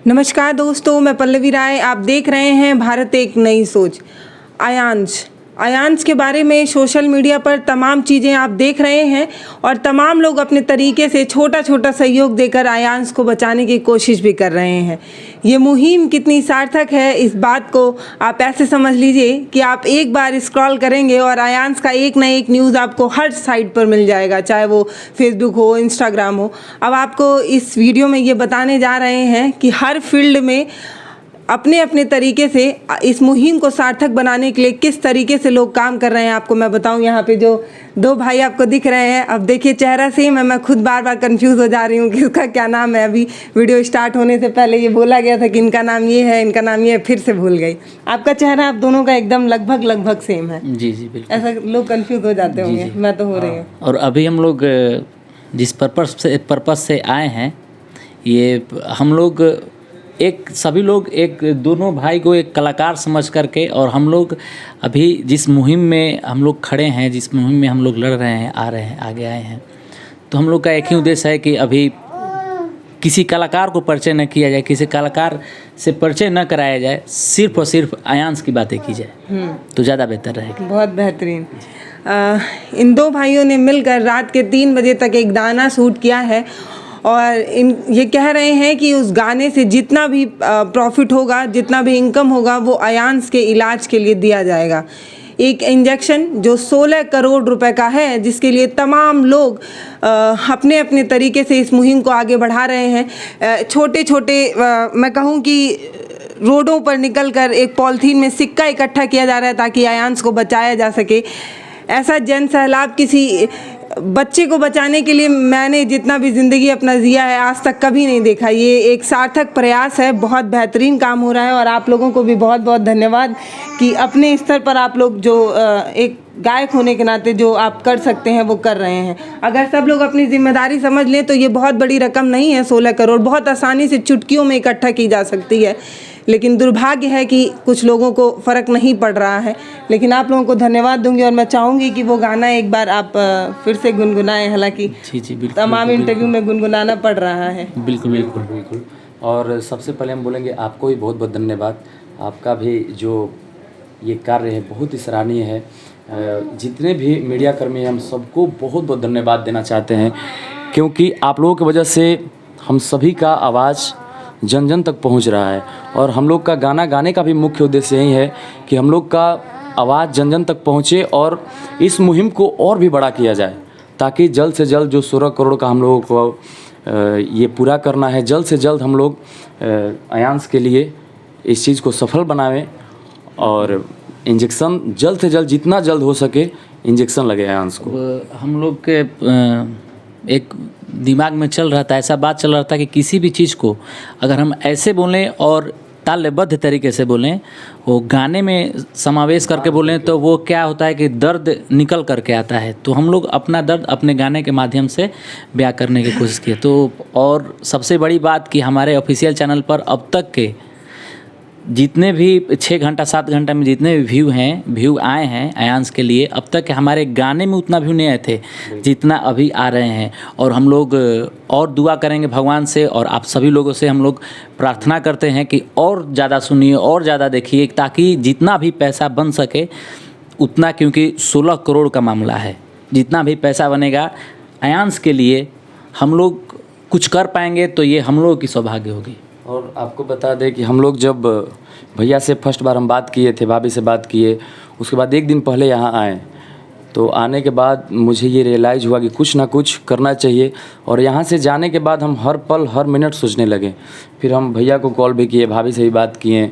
नमस्कार दोस्तों, मैं पल्लवी राय। आप देख रहे हैं भारत एक नई सोच। आयांश के बारे में सोशल मीडिया पर तमाम चीज़ें आप देख रहे हैं और तमाम लोग अपने तरीके से छोटा छोटा सहयोग देकर आयांश को बचाने की कोशिश भी कर रहे हैं। ये मुहिम कितनी सार्थक है, इस बात को आप ऐसे समझ लीजिए कि आप एक बार स्क्रॉल करेंगे और आयांश का एक ना एक न्यूज़ आपको हर साइट पर मिल जाएगा, चाहे वो फेसबुक हो, इंस्टाग्राम हो। अब आपको इस वीडियो में ये बताने जा रहे हैं कि हर फील्ड में अपने अपने तरीके से इस मुहिम को सार्थक बनाने के लिए किस तरीके से लोग काम कर रहे हैं। आपको मैं बताऊं, यहाँ पे जो दो भाई आपको दिख रहे हैं, अब देखिए चेहरा सेम है। मैं खुद बार बार कंफ्यूज हो जा रही हूँ कि इसका क्या नाम है। अभी वीडियो स्टार्ट होने से पहले ये बोला गया था कि इनका नाम ये है, इनका नाम ये है, फिर से भूल गई। आपका चेहरा आप दोनों का एकदम लगभग सेम है। जी जी बिल्कुल। ऐसा लोग कंफ्यूज हो जाते होंगे, मैं तो हो रही हूँ। और अभी हम लोग जिस पर्पस से आए हैं, ये हम लोग सभी लोग एक दोनों भाई को एक कलाकार समझ करके, और हम लोग अभी जिस मुहिम में हम लोग खड़े हैं, जिस मुहिम में हम लोग लड़ रहे हैं, आगे आए हैं, तो हम लोग का एक ही उद्देश्य है कि अभी किसी कलाकार को परिचय न किया जाए, किसी कलाकार से परिचय न कराया जाए, सिर्फ और सिर्फ आयांश की बातें की जाए तो ज़्यादा बेहतर रहेगी। बहुत बेहतरीन। इन दो भाइयों ने मिलकर रात के 3 बजे तक एक गाना शूट किया है और ये कह रहे हैं कि उस गाने से जितना भी प्रॉफिट होगा, जितना भी इनकम होगा, वो आयांश के इलाज के लिए दिया जाएगा। एक इंजेक्शन जो 16 करोड़ रुपए का है, जिसके लिए तमाम लोग अपने अपने तरीके से इस मुहिम को आगे बढ़ा रहे हैं। छोटे छोटे मैं कहूँ कि रोडों पर निकलकर एक पॉलीथीन में सिक्का इकट्ठा किया जा रहा है ताकि आयांश को बचाया जा सके। ऐसा जन सैलाब किसी बच्चे को बचाने के लिए मैंने जितना भी ज़िंदगी अपना जिया है, आज तक कभी नहीं देखा। ये एक सार्थक प्रयास है, बहुत बेहतरीन काम हो रहा है और आप लोगों को भी बहुत बहुत धन्यवाद कि अपने स्तर पर आप लोग जो एक गायक होने के नाते जो आप कर सकते हैं वो कर रहे हैं। अगर सब लोग अपनी जिम्मेदारी समझ लें तो ये बहुत बड़ी रकम नहीं है। 16 करोड़ बहुत आसानी से चुटकियों में इकट्ठा की जा सकती है, लेकिन दुर्भाग्य है कि कुछ लोगों को फ़र्क नहीं पड़ रहा है। लेकिन आप लोगों को धन्यवाद दूंगी और मैं चाहूँगी कि वो गाना एक बार आप फिर से गुनगुनाएं। हालांकि जी बिल्कुल, तमाम इंटरव्यू में गुनगुनाना पड़ रहा है। बिल्कुल। और सबसे पहले हम बोलेंगे आपको भी बहुत बहुत धन्यवाद। आपका भी जो ये कार्य है बहुत ही सराहनीय है। जितने भी मीडिया कर्मी हैं, हम सबको बहुत बहुत धन्यवाद देना चाहते हैं, क्योंकि आप लोगों की वजह से हम सभी का आवाज़ जन जन तक पहुंच रहा है। और हम लोग का गाना गाने का भी मुख्य उद्देश्य यही है कि हम लोग का आवाज़ जन जन तक पहुंचे और इस मुहिम को और भी बड़ा किया जाए, ताकि जल्द से जल्द जो 16 करोड़ का हम लोगों को ये पूरा करना है, जल्द से जल्द हम लोग आयांश के लिए इस चीज़ को सफल बनावें और इंजेक्शन जल्द से जल्द, जितना जल्द हो सके इंजेक्शन लगे आयांश को। हम लोग के एक दिमाग में चल रहा था, ऐसा बात चल रहा था कि किसी भी चीज़ को अगर हम ऐसे बोलें और तालबद्ध तरीके से बोलें, वो गाने में समावेश करके बोलें, तो वो क्या होता है कि दर्द निकल करके आता है। तो हम लोग अपना दर्द अपने गाने के माध्यम से बयां करने की कोशिश किए। तो और सबसे बड़ी बात कि हमारे ऑफिशियल चैनल पर अब तक के जितने भी 6 घंटा 7 घंटा में जितने भी व्यू आए हैं आयांश के लिए, अब तक हमारे गाने में उतना व्यू नहीं आए थे जितना अभी आ रहे हैं। और हम लोग और दुआ करेंगे भगवान से, और आप सभी लोगों से हम लोग प्रार्थना करते हैं कि और ज़्यादा सुनिए और ज़्यादा देखिए, ताकि जितना भी पैसा बन सके उतना, क्योंकि 16 करोड़ का मामला है। जितना भी पैसा बनेगा आयांश के लिए हम लोग कुछ कर पाएंगे तो ये हम लोगों की सौभाग्य होगी। और आपको बता दें कि हम लोग जब भैया से फर्स्ट बार हम बात किए थे, भाभी से बात किए, उसके बाद 1 दिन पहले यहाँ आए, तो आने के बाद मुझे ये रियलाइज़ हुआ कि कुछ ना कुछ करना चाहिए। और यहाँ से जाने के बाद हम हर पल हर मिनट सोचने लगे। फिर हम भैया को कॉल भी किए, भाभी से भी बात किए।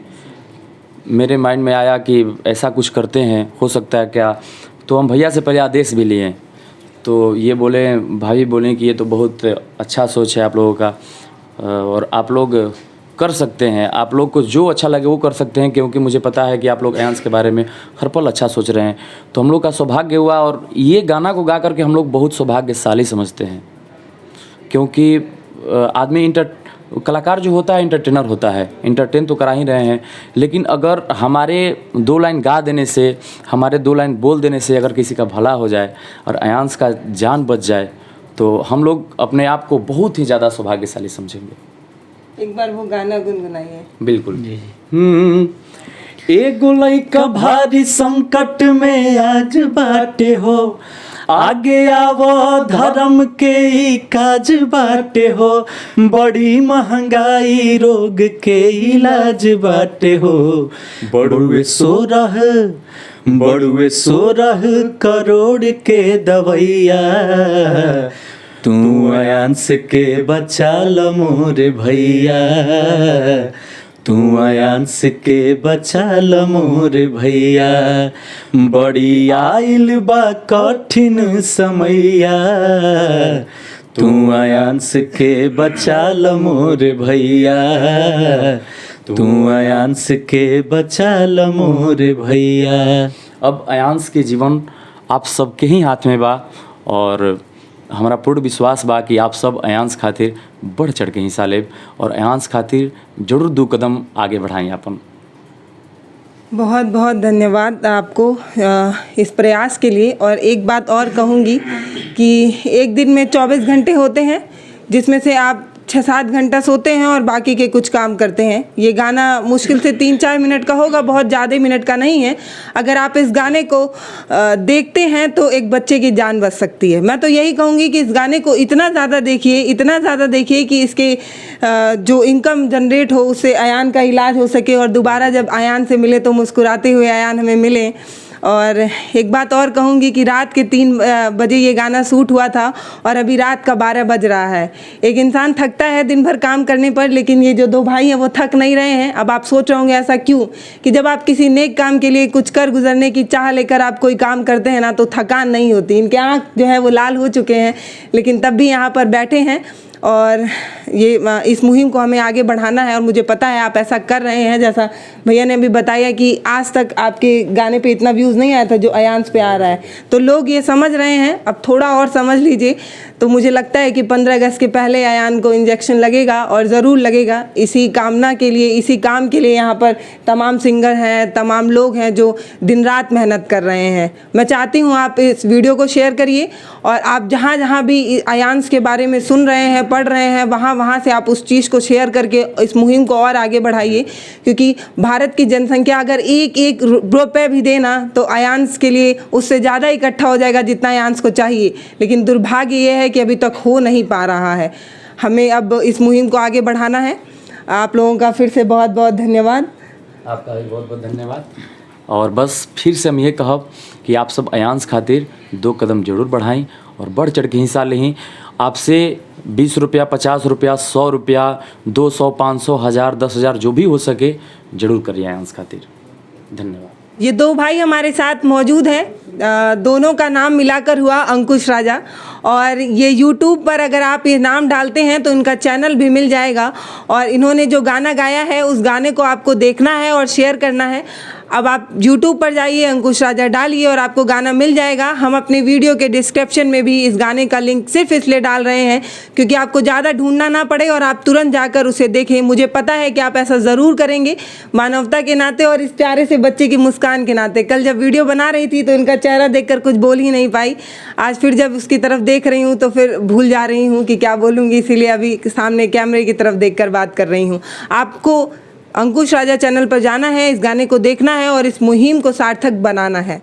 मेरे माइंड में आया कि ऐसा कुछ करते हैं, हो सकता है क्या। तो हम भैया से पहले आदेश भी लिए, तो ये बोले, भाभी बोले कि ये तो बहुत अच्छा सोच है आप लोगों का और आप लोग कर सकते हैं, आप लोग को जो अच्छा लगे वो कर सकते हैं, क्योंकि मुझे पता है कि आप लोग आयांश के बारे में हर पल अच्छा सोच रहे हैं। तो हम लोग का सौभाग्य हुआ और ये गाना को गा करके हम लोग बहुत सौभाग्यशाली समझते हैं, क्योंकि आदमी कलाकार जो होता है एंटरटेनर होता है, एंटरटेन तो करा ही रहे हैं, लेकिन अगर हमारे 2 लाइन गा देने से, हमारे 2 लाइन बोल देने से अगर किसी का भला हो जाए और आयांश का जान बच जाए, तो हम लोग अपने आप को बहुत ही ज़्यादा सौभाग्यशाली समझेंगे। एक बार वो गाना गुनगुनाइए। बिल्कुल। एगो लइका भारी संकट में आज बाटे हो, आगे आवो धर्म के ही काज बाटे हो, बड़ी महंगाई रोग के इलाज बाटे हो, बड़ुए 16 करोड़ के दवैया, तू आयांस के बचा ल मोरे भैया, तू आयांस के बचा ल मोरे भैया, बड़ी आइल बा कठिन समैया, तू आयांस के बचा ल मोरे भैया, तू आयांस के बचा ल मोरे भैया। अब आयांस के जीवन आप सबके ही हाथ में बा और हमारा पूर्ण विश्वास बा कि आप सब आयांस खातिर बढ़ चढ़ के हिस्सा लेब और आयांस खातिर जरूर 2 कदम आगे बढ़ाएं अपन। बहुत बहुत धन्यवाद आपको इस प्रयास के लिए। और एक बात और कहूँगी कि एक दिन में 24 घंटे होते हैं, जिसमें से आप 6-7 घंटा सोते हैं और बाकी के कुछ काम करते हैं। ये गाना मुश्किल से 3-4 मिनट का होगा, बहुत ज़्यादा मिनट का नहीं है। अगर आप इस गाने को देखते हैं तो एक बच्चे की जान बच सकती है। मैं तो यही कहूँगी कि इस गाने को इतना ज़्यादा देखिए कि इसके जो इनकम जनरेट हो उससे अयान का इलाज हो सके और दोबारा जब अयान से मिले तो मुस्कुराते हुए अयान हमें मिले। और एक बात और कहूँगी कि रात के 3 बजे ये गाना शूट हुआ था और अभी रात का 12 बज रहा है। एक इंसान थकता है दिन भर काम करने पर, लेकिन ये जो 2 भाई हैं वो थक नहीं रहे हैं। अब आप सोच रहे होंगे ऐसा क्यों, कि जब आप किसी नेक काम के लिए कुछ कर गुजरने की चाह लेकर आप कोई काम करते हैं ना, तो थकान नहीं होती। इनके आँख जो है वो लाल हो चुके हैं, लेकिन तब भी यहाँ पर बैठे हैं और ये इस मुहिम को हमें आगे बढ़ाना है। और मुझे पता है आप ऐसा कर रहे हैं। जैसा भैया ने भी बताया कि आज तक आपके गाने पे इतना व्यूज़ नहीं आया था जो आयांस पे आ रहा है, तो लोग ये समझ रहे हैं। अब थोड़ा और समझ लीजिए। तो मुझे लगता है कि 15 अगस्त के पहले अयान को इंजेक्शन लगेगा और ज़रूर लगेगा। इसी कामना के लिए, इसी काम के लिए यहाँ पर तमाम सिंगर हैं, तमाम लोग हैं जो दिन रात मेहनत कर रहे हैं। मैं चाहती हूँ आप इस वीडियो को शेयर करिए और आप जहाँ जहाँ भी आयांस के बारे में सुन रहे हैं, पढ़ रहे हैं, वहाँ से आप उस चीज़ को शेयर करके इस मुहिम को और आगे बढ़ाइए। क्योंकि भारत की जनसंख्या अगर एक रुपये भी देना तो आयांस के लिए उससे ज़्यादा इकट्ठा हो जाएगा जितना आयांस को चाहिए। लेकिन दुर्भाग्य ये है कि अभी तक हो नहीं पा रहा है। हमें अब इस मुहिम को आगे बढ़ाना है। आप लोगों का फिर से बहुत बहुत धन्यवाद। आपका भी बहुत बहुत धन्यवाद। और बस फिर से हम ये कहब कि आप सब आयांस खातिर 2 कदम जरूर बढ़ाएं और बढ़ चढ़ के हिस्सा लें। आपसे 20 रुपया, 50 रुपया, 100 रुपया, 200, 500, 1000, 10,000 जो भी हो सके जरूर करिए आयांस खातिर। धन्यवाद। ये 2 भाई हमारे साथ मौजूद हैं। दोनों का नाम मिलाकर हुआ अंकुश राजा। और ये YouTube पर अगर आप ये नाम डालते हैं तो इनका चैनल भी मिल जाएगा। और इन्होंने जो गाना गाया है उस गाने को आपको देखना है और शेयर करना है। अब आप YouTube पर जाइए, अंकुश राजा डालिए और आपको गाना मिल जाएगा। हम अपने वीडियो के डिस्क्रिप्शन में भी इस गाने का लिंक सिर्फ इसलिए डाल रहे हैं क्योंकि आपको ज़्यादा ढूंढना ना पड़े और आप तुरंत जाकर उसे देखें। मुझे पता है कि आप ऐसा ज़रूर करेंगे, मानवता के नाते और इस प्यारे से बच्चे की मुस्कान के नाते। कल जब वीडियो बना रही थी तो इनका चेहरा देखकर कुछ बोल ही नहीं पाई। आज फिर जब उसकी तरफ देख रही हूँ तो फिर भूल जा रही हूँ कि क्या बोलूँगी, इसीलिए अभी सामने कैमरे की तरफ देखकर बात कर रही हूँ। आपको अंकुश राजा चैनल पर जाना है, इस गाने को देखना है और इस मुहिम को सार्थक बनाना है।